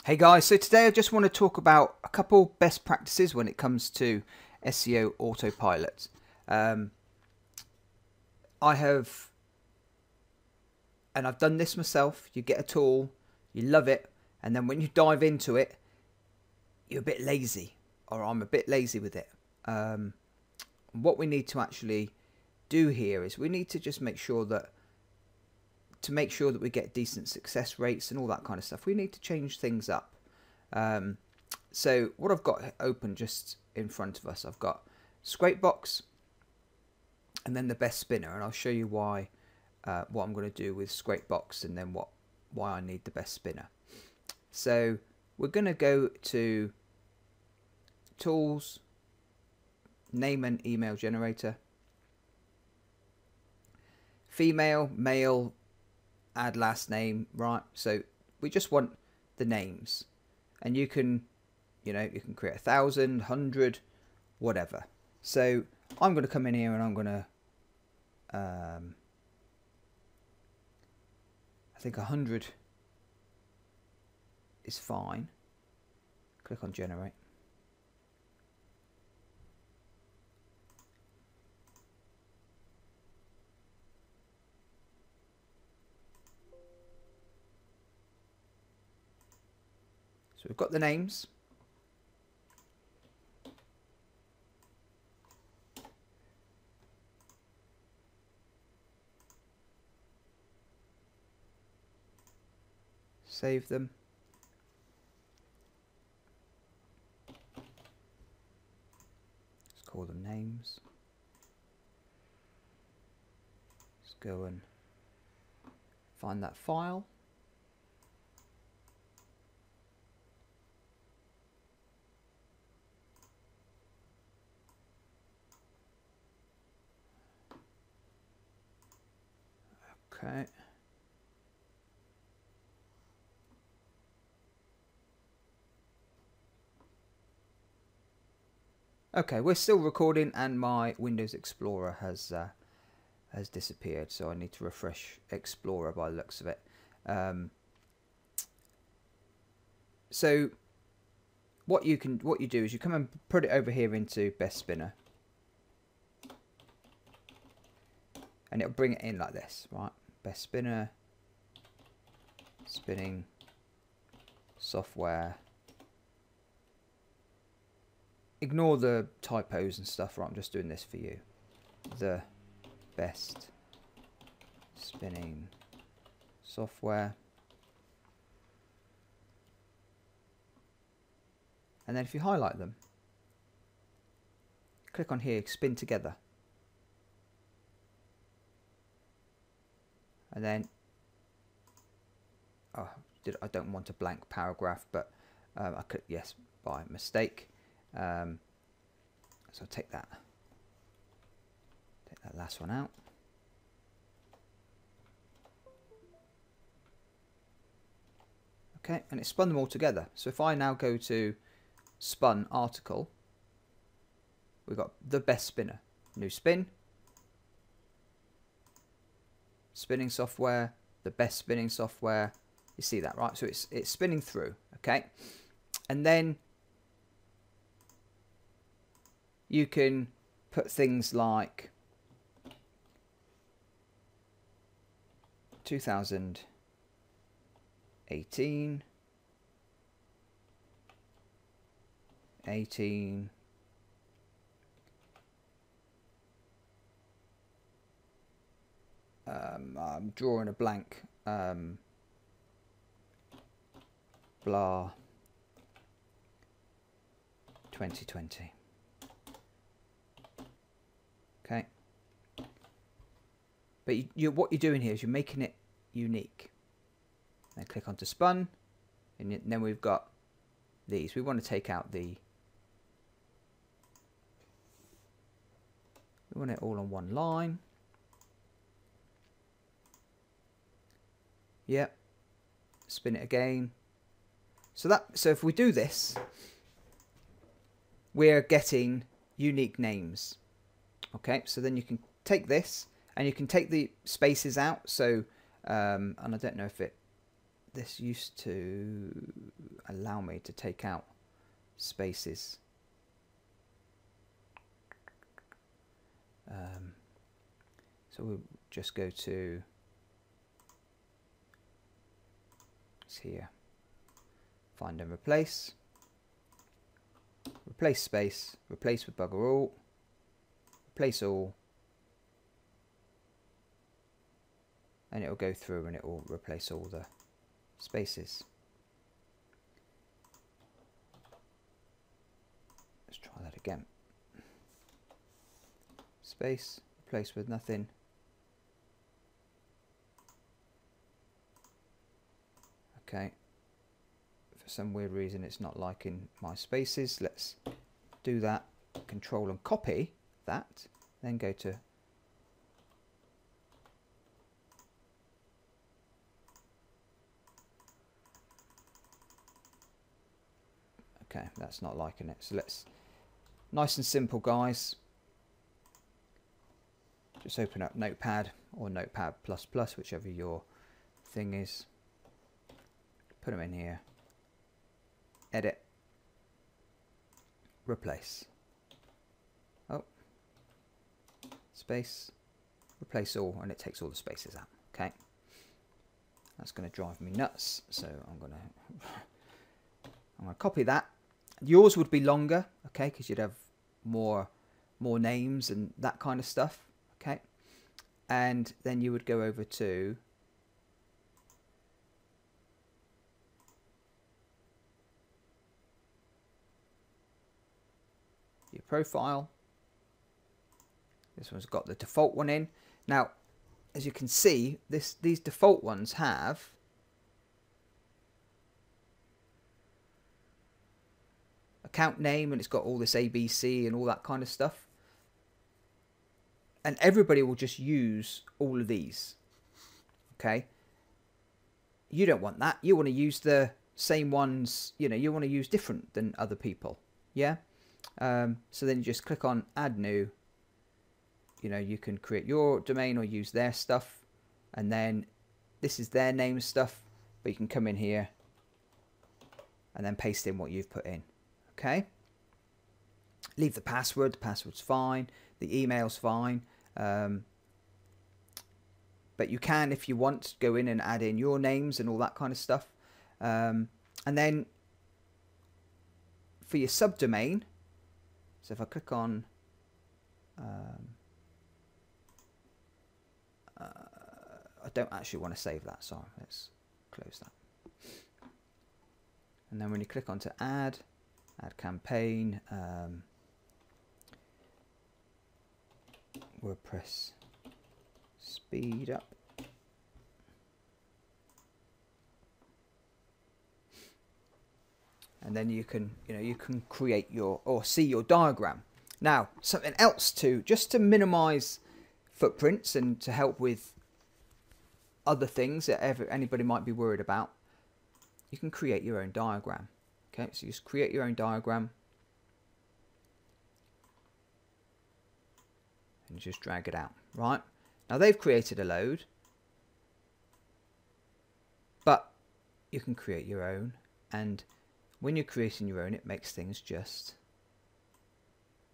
Hey guys, so today I just want to talk about a couple best practices when it comes to SEO Autopilot. I've done this myself. You get a tool, you love it, and then when you dive into it, you're a bit lazy, or I'm a bit lazy with it. What we need to actually do here is we need to just make sure that we get decent success rates and all that kind of stuff, we need to change things up. So what I've got open just in front of us, I've got Scrapebox and then the best spinner, and I'll show you why what I'm going to do with Scrapebox and then why I need the best spinner. So we're going to go to Tools, Name and Email Generator, Female, Male, add last name, right? So we just want the names, and you can create 1,000, 100, whatever. So I'm going to come in here and I'm going to I think 100 is fine. Click on generate. So we've got the names. Save them. Let's call them names. Let's go and find that file. Okay. Okay, we're still recording, and my Windows Explorer has disappeared, so I need to refresh Explorer by the looks of it. So what you do is you come and put it over here into Best Spinner, and it'll bring it in like this, right? Best Spinner, spinning software. Ignore the typos and stuff, right? I'm just doing this for you. The best spinning software. And then if you highlight them, click on here, spin together. And then, I don't want a blank paragraph, but I could, yes, by mistake. So I'll take that last one out. Okay, and it spun them all together. So if I now go to Spun article, we've got the best spinner, new spin, spinning software, the best spinning software. You see that, right? So it's spinning through, okay? And then you can put things like 2018, 18, I'm drawing a blank, blah 2020. Okay, but what you're doing here is you're making it unique. Then click onto Spun, and then we've got these. We want to take out we want it all on one line. Yep. Spin it again. So if we do this, we're getting unique names. Okay, so then you can take this and you can take the spaces out. So, and I don't know if this used to allow me to take out spaces. So we'll just go to, it's here, find and replace, replace space, replace with bugger all, replace all, and it will go through and it will replace all the spaces. Let's try that again. Space, replace with nothing. Okay, for some weird reason it's not liking my spaces. Let's do that, control and copy that, then go to okay, that's not liking it. So let's, nice and simple guys, just open up Notepad or Notepad++, whichever your thing is. Put them in here, edit, replace, oh, space, replace all, and it takes all the spaces out. Okay, that's going to drive me nuts, so I'm going to copy that. Yours would be longer, okay, because you'd have more names and that kind of stuff. Okay, and then you would go over to your profile. This one's got the default one in. Now, as you can see, these default ones have account name, and it's got all this ABC and all that kind of stuff. And everybody will just use all of these. Okay. You don't want that. You want to use the same ones, you know, you want to use different than other people. Yeah. So then you just click on add new. You know, you can create your domain or use their stuff, and then this is their name stuff, but you can come in here and then paste in what you've put in. Okay, leave the password. The password's fine, the email's fine, but you can, if you want, go in and add in your names and all that kind of stuff. And then for your subdomain, so if I click on I don't actually want to save that, sorry, let's close that. And then when you click onto add campaign, WordPress speed up, and then you can, you can create your, or see your diagram. Now, something else too, just to minimize footprints and to help with other things that anybody might be worried about, you can create your own diagram. Okay, so you just create your own diagram and just drag it out. Right, now they've created a load, but you can create your own, and when you're creating your own, it makes things just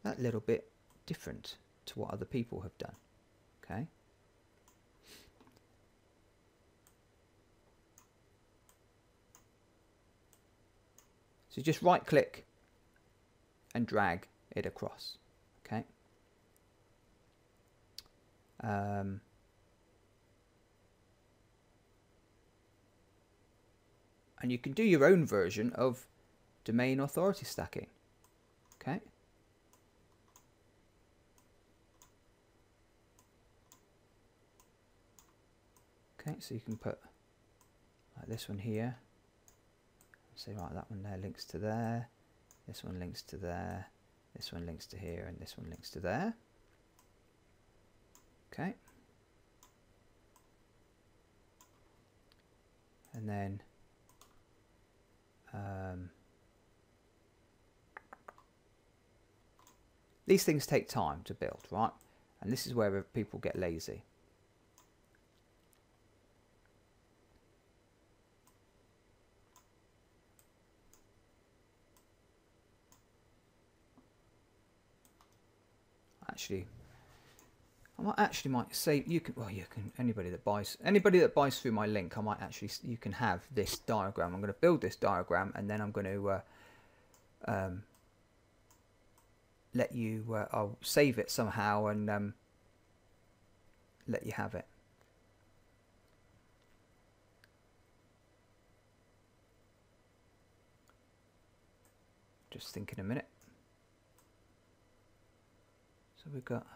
that little bit different to what other people have done. Okay, so just right click and drag it across. Okay, and you can do your own version of domain authority stacking. Okay, okay, so you can put like this one here. Say, right, that one there links to there, this one links to there, this one links to here, and this one links to there. Okay, and then these things take time to build, right? And this is where people get lazy. actually, might say you can. Well, you can. Anybody that buys through my link, you can have this diagram. I'm going to build this diagram, and then I'm going to let you. I'll save it somehow and let you have it. Just thinking a minute. So we've got.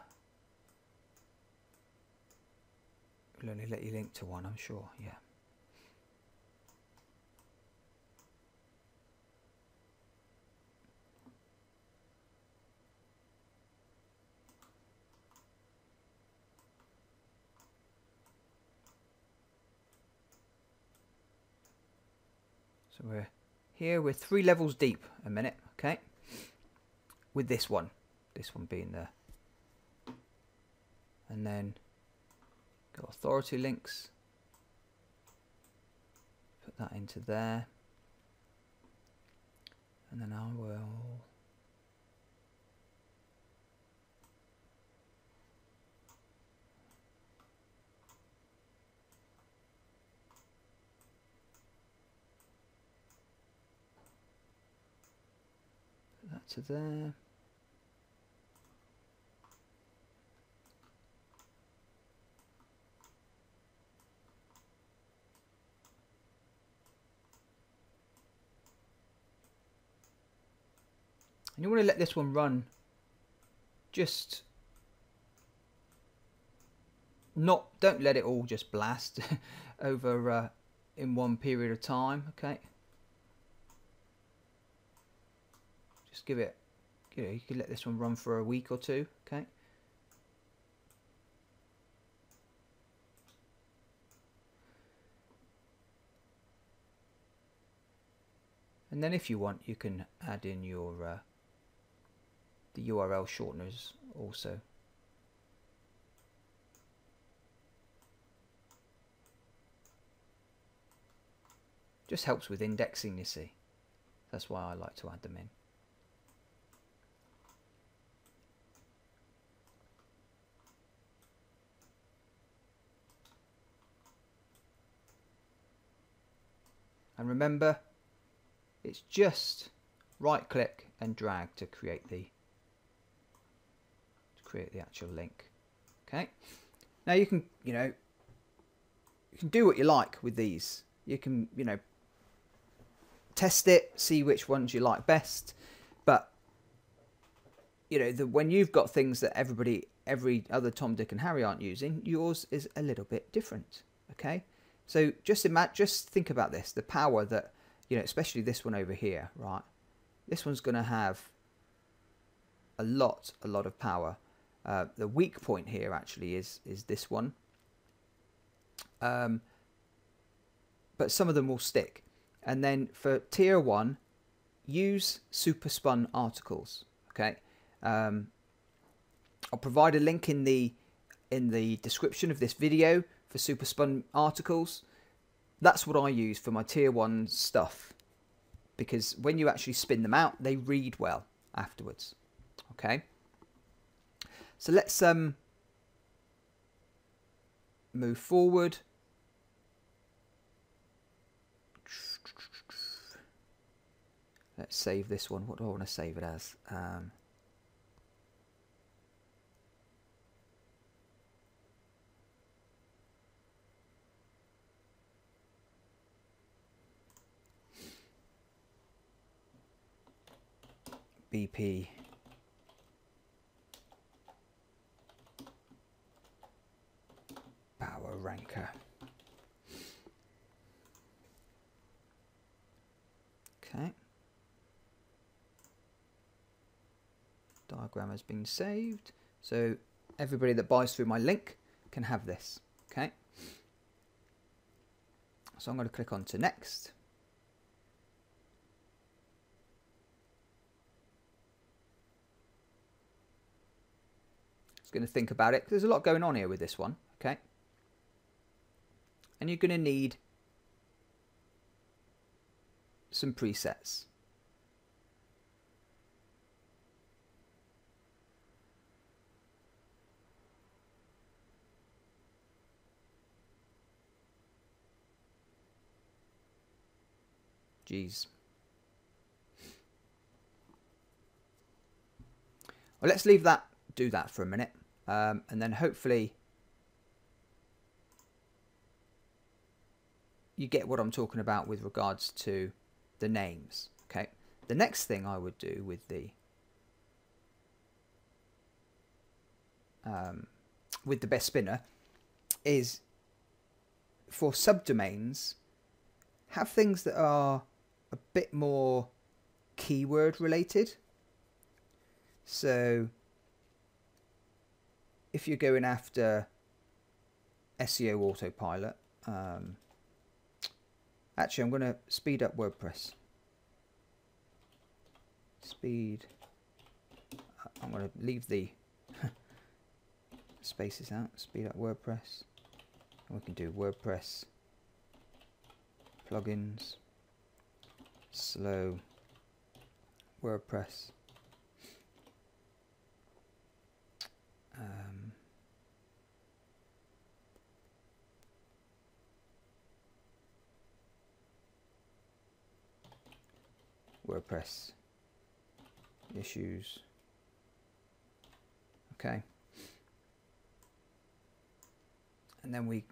We'll only let you link to one, I'm sure. Yeah. So we're here. We're 3 levels deep a minute. Okay. With this one being there, and then. Got authority links, put that into there, and then I will put that to there. And you want to let this one run, just don't let it all just blast over in one period of time. Okay, just give it, you can let this one run for a week or two. Okay, and then if you want, you can add in your the URL shorteners also. Just helps with indexing, you see. That's why I like to add them in. And remember, it's just right click and drag to create the actual link. Okay, now you can do what you like with these. You can test it, see which ones you like best, but when you've got things that every other Tom, Dick and Harry aren't using, yours is a little bit different. Okay, so just think about this, the power that especially this one over here, right? This one's going to have a lot of power. The weak point here actually is this one, but some of them will stick. And then for tier 1, use super spun articles. Okay, I'll provide a link in the description of this video for super spun articles. That's what I use for my tier 1 stuff, because when you actually spin them out, they read well afterwards. Okay. So let's move forward. Let's save this one. What do I want to save it as? BP Power Ranker. Okay. Diagram has been saved. So everybody that buys through my link can have this. Okay. So I'm going to click on to next. It's going to think about it. There's a lot going on here with this one. Okay. And you're going to need some presets. Geez. Well, let's leave that, do that for a minute. And then hopefully you get what I'm talking about with regards to the names. Okay. The next thing I would do with the best spinner is for subdomains, have things that are a bit more keyword related. So if you're going after SEO Autopilot, actually I'm going to speed up WordPress. I'm going to leave the spaces out, speed up WordPress. We can do WordPress plugins, slow WordPress. WordPress issues. Okay. And then we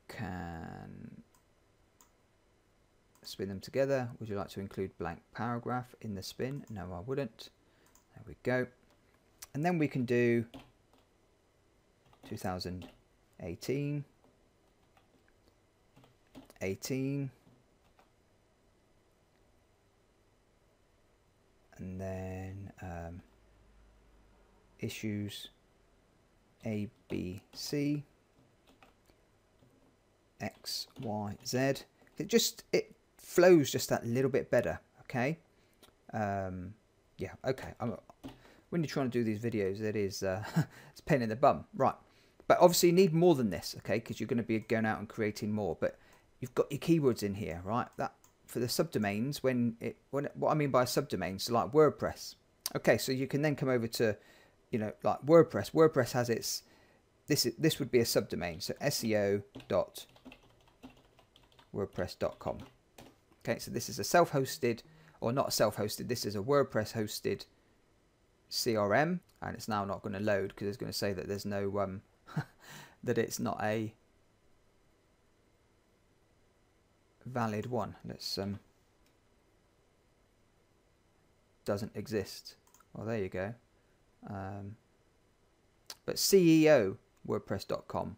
can spin them together. Would you like to include blank paragraph in the spin? No, I wouldn't. There we go. And then we can do 2018, 18, and then issues A, B, C, X, Y, Z. It flows just that little bit better. Okay. Yeah. Okay. When you're trying to do these videos, it is it's a pain in the bum, right? But obviously you need more than this, okay? Because you're going to be going out and creating more. But you've got your keywords in here, right? That for the subdomains. What I mean by subdomains, so like WordPress. Okay, so you can then come over to, you know, like WordPress. WordPress has its this would be a subdomain. So SEO.wordpress.com. Okay, so this is a self-hosted, or not self-hosted. This is a WordPress hosted CRM, and it's now not going to load because it's going to say that there's no that it's not a valid one. Let's doesn't exist. Well, there you go. But CEO WordPress.com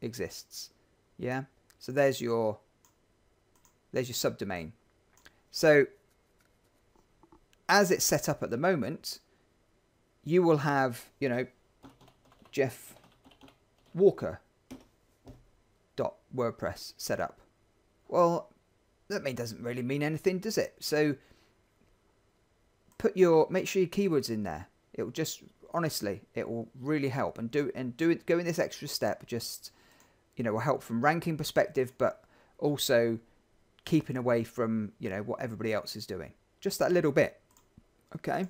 exists. Yeah, so there's your subdomain. So as it's set up at the moment, you will have, you know, Jeff Walker .wordpress set up. Well, that doesn't really mean anything, does it? So make sure your keywords in there. It will just, honestly, it will really help. And going this extra step just, you know, will help from ranking perspective, but also keeping away from, you know, what everybody else is doing. Just that little bit. Okay.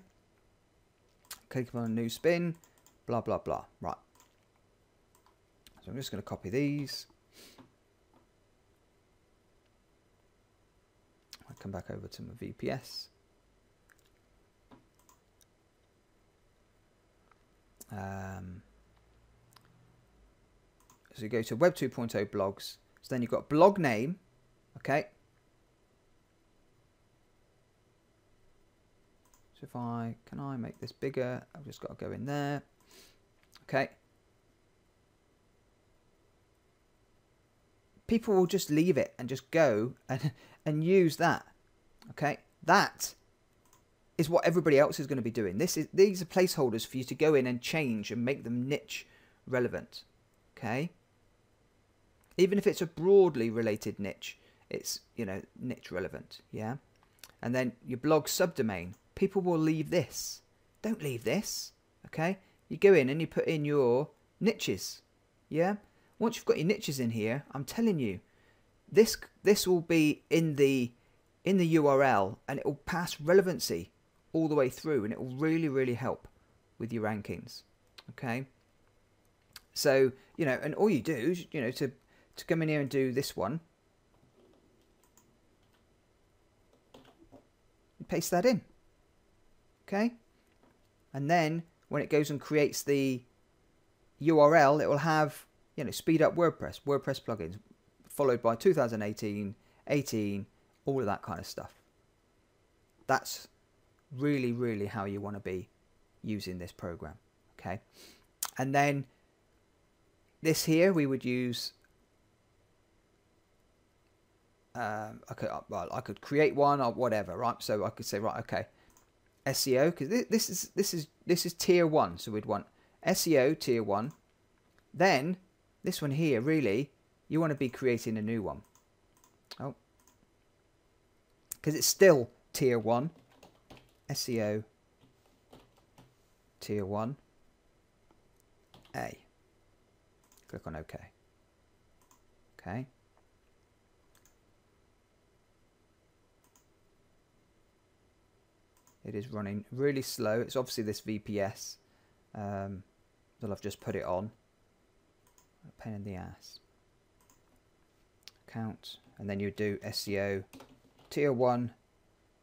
Click on a new spin, blah, blah, blah. Right. So I'm just going to copy these. I'll come back over to my VPS. So you go to Web 2.0 blogs. So then you've got blog name. Okay. So if can I make this bigger? I've just got to go in there. Okay. People will just leave it and just go and use that. Okay. That is what everybody else is going to be doing. These are placeholders for you to go in and change and make them niche relevant. Okay. Even if it's a broadly related niche, it's, you know, niche relevant. Yeah. And then your blog subdomain. People will leave this. Don't leave this. Okay. You go in and you put in your niches. Yeah. Once you've got your niches in here, I'm telling you, this will be in the URL, and it will pass relevancy all the way through, and it will really, really help with your rankings. Okay. So, you know, and all you do is, you know, to to come in here and do this one, you paste that in. Okay, and then when it goes and creates the URL, it will have, you know, speed up WordPress plugins, followed by 2018, 18, all of that kind of stuff. That's really, really how you want to be using this program. Okay, and then this here we would use. I could create one or whatever, right? So I could say, right, okay, SEO, because this is tier 1, so we'd want SEO tier 1. Then this one here, really, you want to be creating a new one. Oh, because it's still tier 1, SEO tier 1 A. Click on OK. Okay. It is running really slow. It's obviously this VPS that I've just put it on. A pain in the ass. Account, and then you do SEO tier 1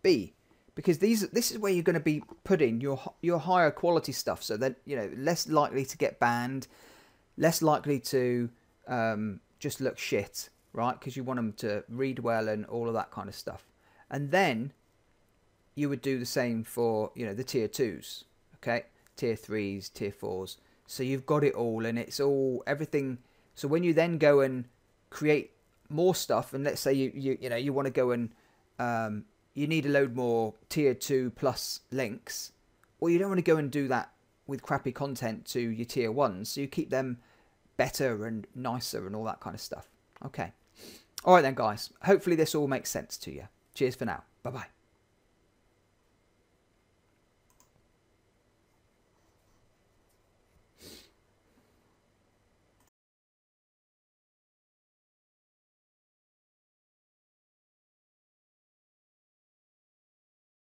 B, because this is where you're going to be putting your higher quality stuff, so that, you know, less likely to get banned, less likely to just look shit, right? Because you want them to read well and all of that kind of stuff. And then you would do the same for, you know, the tier 2s, okay, tier 3s, tier 4s. So you've got it all, and it's all everything. So when you then go and create more stuff, and let's say you know you want to go and you need a load more tier 2 plus links, well, you don't want to go and do that with crappy content to your tier 1s. So you keep them better and nicer and all that kind of stuff. Okay, all right then, guys. Hopefully this all makes sense to you. Cheers for now. Bye bye.